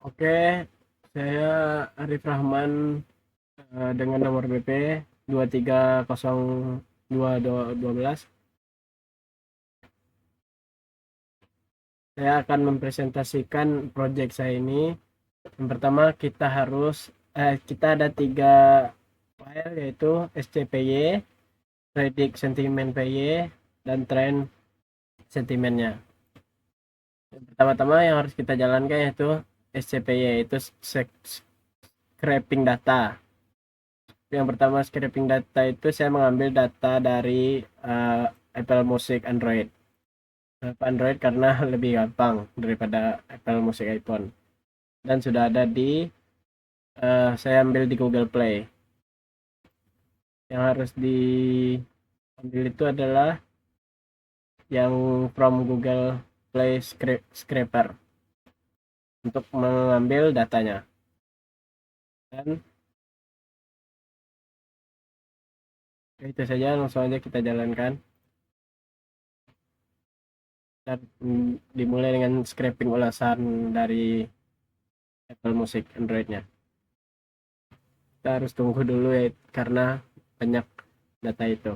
Oke, saya Arif Rahman dengan nomor BP 230212. Saya akan mempresentasikan proyek saya ini. Yang pertama kita ada tiga file yaitu SCPY, Predict Sentiment PY, dan Trend Sentimennya. Pertama-tama yang harus kita jalankan yaitu SCPY, yaitu scraping data. Yang pertama, scraping data itu saya mengambil data dari Apple Music Android. Android karena lebih gampang daripada Apple Music iPhone. Dan sudah ada saya ambil di Google Play. Yang harus diambil itu adalah yang from Google Play Scraper untuk mengambil datanya. Dan itu saja, langsung aja kita jalankan. Dan dimulai dengan scraping ulasan dari Apple Music Android-nya. Kita harus tunggu dulu ya karena banyak data itu.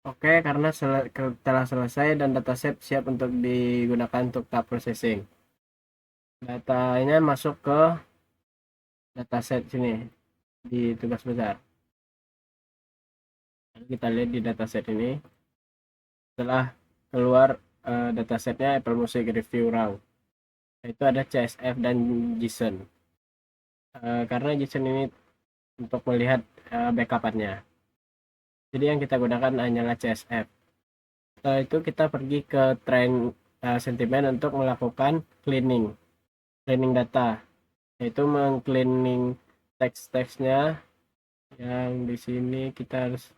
Oke, karena telah selesai dan dataset siap untuk digunakan untuk tahap processing. Datanya masuk ke dataset sini di tugas besar. Kita lihat di dataset ini. Setelah keluar datasetnya Apple Music Review Raw. Itu ada CSF dan JSON. Karena JSON ini untuk melihat backupannya. Jadi yang kita gunakan hanyalah CSF. Setelah itu kita pergi ke trend sentimen untuk melakukan cleaning data, yaitu mengcleaning teks-teksnya. Yang di sini kita harus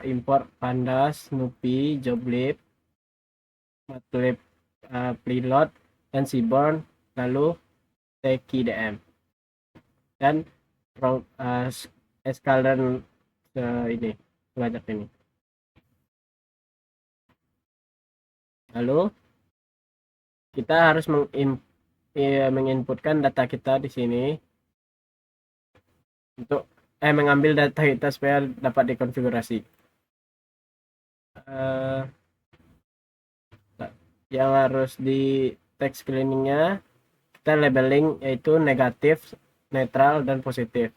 import pandas, Snoopy, Joblib, Matplotlib, Plilot, dan Seaborn, lalu TKDM dan Escalern ini banyak ini. Lalu kita harus menginputkan data kita di sini untuk mengambil data kita supaya dapat dikonfigurasi. Yang harus di text cleaningnya kita labeling yaitu negatif, netral, dan positif.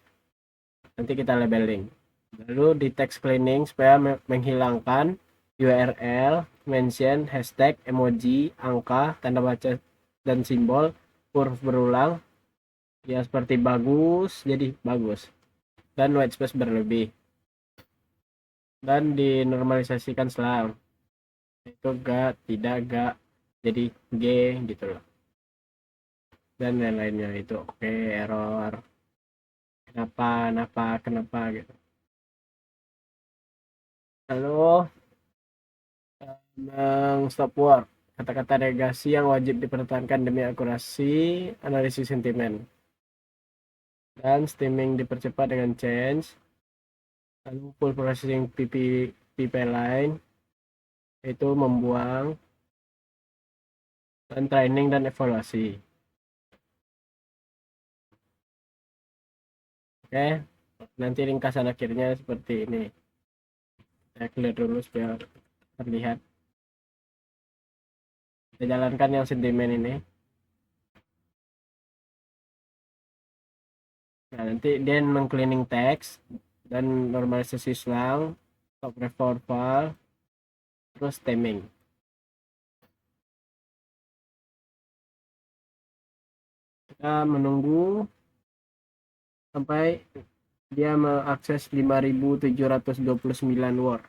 Nanti kita labeling. Lalu di text cleaning supaya menghilangkan URL, mention, hashtag, emoji, angka, tanda baca, dan simbol, huruf berulang, ya seperti bagus, jadi bagus, dan white space berlebih, dan dinormalisasikan selang, itu gak, tidak, gak, jadi G gitu loh, dan lain-lainnya itu oke, error, kenapa gitu. Lalu stop word, kata-kata negasi yang wajib dipertahankan demi akurasi analisis sentimen, dan stemming dipercepat dengan change. Lalu full processing line itu membuang, dan training dan evaluasi. Oke, nanti ringkasan akhirnya seperti ini. Saya clear dulu supaya terlihat. Kita jalankan yang sentimen ini. Nah, nanti dia mengcleaning teks dan normalisasi selang, top referral, terus stemming. Kita menunggu sampai dia mengakses 5729 word.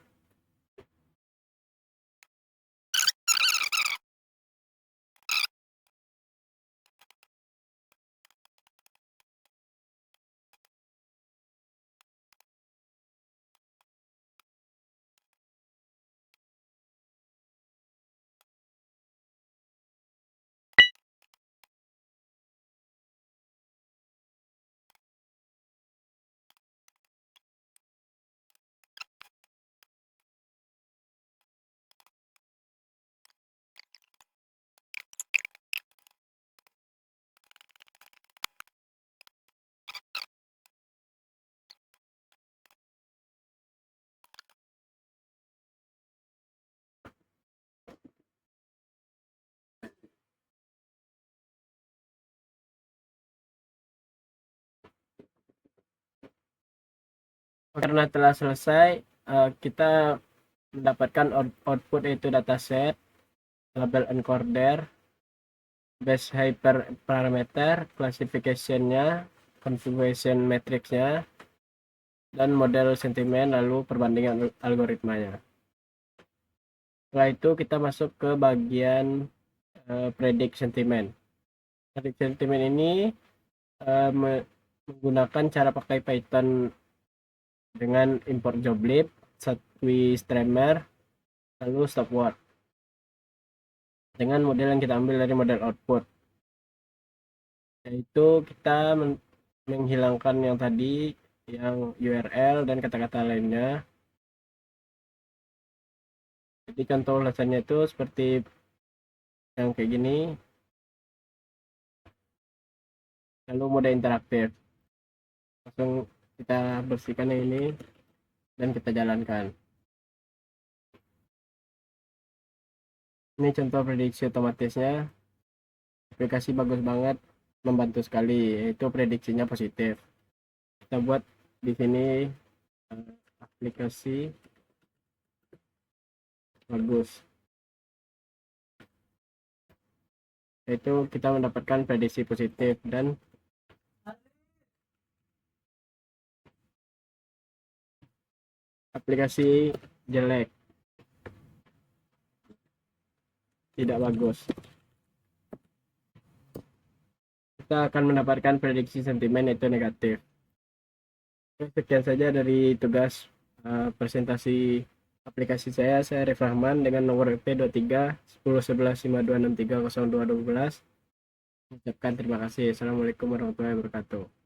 Karena telah selesai, kita mendapatkan output yaitu dataset, label encoder, base hyperparameter, classification-nya, configuration matrix-nya, dan model sentimen, lalu perbandingan algoritmanya. Setelah itu kita masuk ke bagian predict sentimen. Predict sentimen ini menggunakan cara pakai Python dengan import joblib, streamer, lalu stop word, dengan model yang kita ambil dari model output, yaitu kita menghilangkan yang tadi, yang URL dan kata-kata lainnya. Jadi contoh ulasannya itu seperti yang kayak gini, lalu mode interaktif. Langsung kita bersihkan yang ini dan kita jalankan. Ini contoh prediksi otomatisnya. Aplikasi bagus banget, membantu sekali, yaitu prediksinya positif. Kita buat di sini aplikasi bagus, yaitu kita mendapatkan prediksi positif, dan aplikasi jelek, tidak bagus, kita akan mendapatkan prediksi sentimen yaitu negatif. Sekian saja dari tugas presentasi aplikasi saya Arif Rahman dengan nomor IP 23 10 11 52 63 02 12. Ucapkan terima kasih. Assalamualaikum warahmatullahi wabarakatuh.